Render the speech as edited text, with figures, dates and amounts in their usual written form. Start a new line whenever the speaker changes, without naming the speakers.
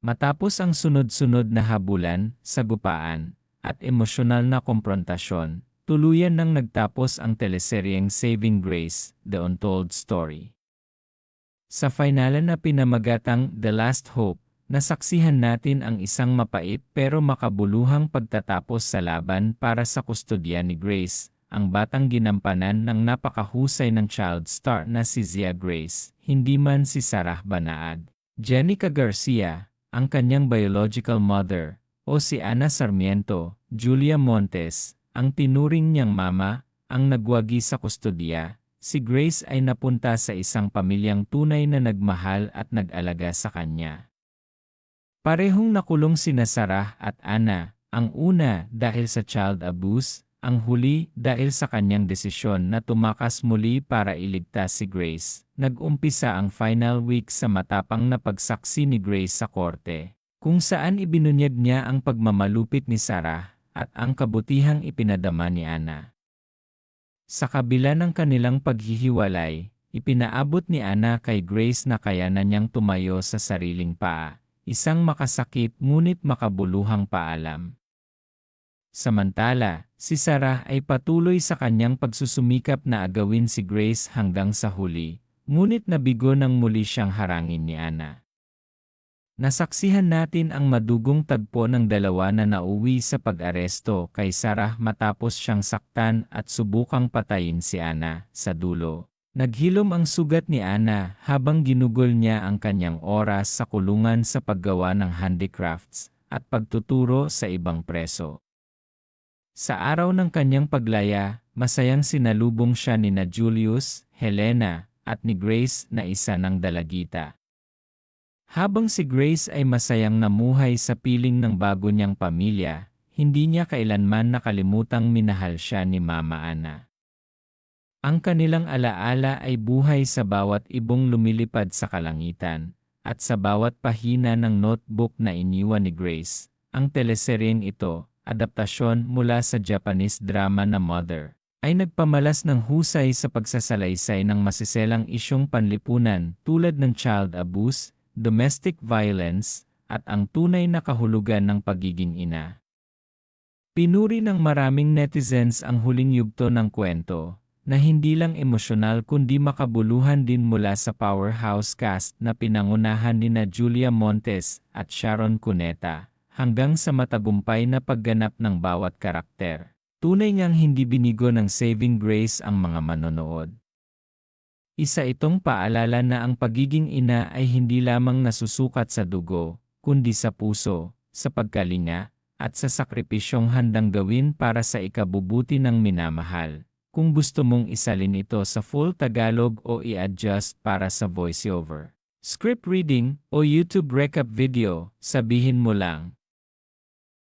Matapos ang sunod-sunod na habulan, sagupaan, at emosyonal na komprontasyon, tuluyan nang nagtapos ang teleseryeng Saving Grace, The Untold Story. Sa finalan na pinamagatang The Last Hope, nasaksihan natin ang isang mapait pero makabuluhang pagtatapos sa laban para sa kustodya ni Grace, ang batang ginampanan ng napakahusay ng child star na si Zia Grace, hindi man si Sarah Banaag. Jenica Garcia, ang kanyang biological mother, o si Ana Sarmiento, Julia Montes, ang tinuring niyang mama, ang nagwagi sa kustodiya. Si Grace ay napunta sa isang pamilyang tunay na nagmahal at nag-alaga sa kanya. Parehong nakulong sina Sarah at Ana, ang una dahil sa child abuse, ang huli dahil sa kanyang desisyon na tumakas muli para iligtas si Grace. Nag-umpisa ang final week sa matapang na pagsaksi ni Grace sa korte, kung saan ibinunyag niya ang pagmamalupit ni Sarah at ang kabutihang ipinadama ni Ana. Sa kabila ng kanilang paghihiwalay, ipinaabot ni Ana kay Grace na kayanan niyang tumayo sa sariling paa, isang makasakit ngunit makabuluhang paalam. Samantala, si Sarah ay patuloy sa kanyang pagsusumikap na agawin si Grace hanggang sa huli, ngunit nabigo nang muli siyang harangin ni Ana. Nasaksihan natin ang madugong tagpo ng dalawa na nauwi sa pag-aresto kay Sarah matapos siyang saktan at subukang patayin si Ana. Sa dulo, naghilom ang sugat ni Ana habang ginugol niya ang kanyang oras sa kulungan sa paggawa ng handicrafts at pagtuturo sa ibang preso. Sa araw ng kanyang paglaya, masayang sinalubong siya ni Julius, Helena, at ni Grace na isa ng dalagita. Habang si Grace ay masayang namuhay sa piling ng bago niyang pamilya, hindi niya kailanman nakalimutang minahal siya ni Mama Ana. Ang kanilang alaala ay buhay sa bawat ibong lumilipad sa kalangitan, at sa bawat pahina ng notebook na iniwan ni Grace. Ang teleseryeng ito, adaptasyon mula sa Japanese drama na Mother, ay nagpamalas ng husay sa pagsasalaysay ng masiselang isyong panlipunan tulad ng child abuse, domestic violence, at ang tunay na kahulugan ng pagiging ina. Pinuri ng maraming netizens ang huling yugto ng kwento, na hindi lang emosyonal kundi makabuluhan din mula sa powerhouse cast na pinangunahan nina Julia Montes at Sharon Cuneta, hanggang sa matagumpay na pagganap ng bawat karakter. Tunay ngang hindi binigo ng Saving Grace ang mga manonood. Isa itong paalala na ang pagiging ina ay hindi lamang nasusukat sa dugo, kundi sa puso, sa pagkalinga, at sa sakripisyong handang gawin para sa ikabubuti ng minamahal. Kung gusto mong isalin ito sa full Tagalog o i-adjust para sa voiceover, script reading, o YouTube recap video, sabihin mo lang.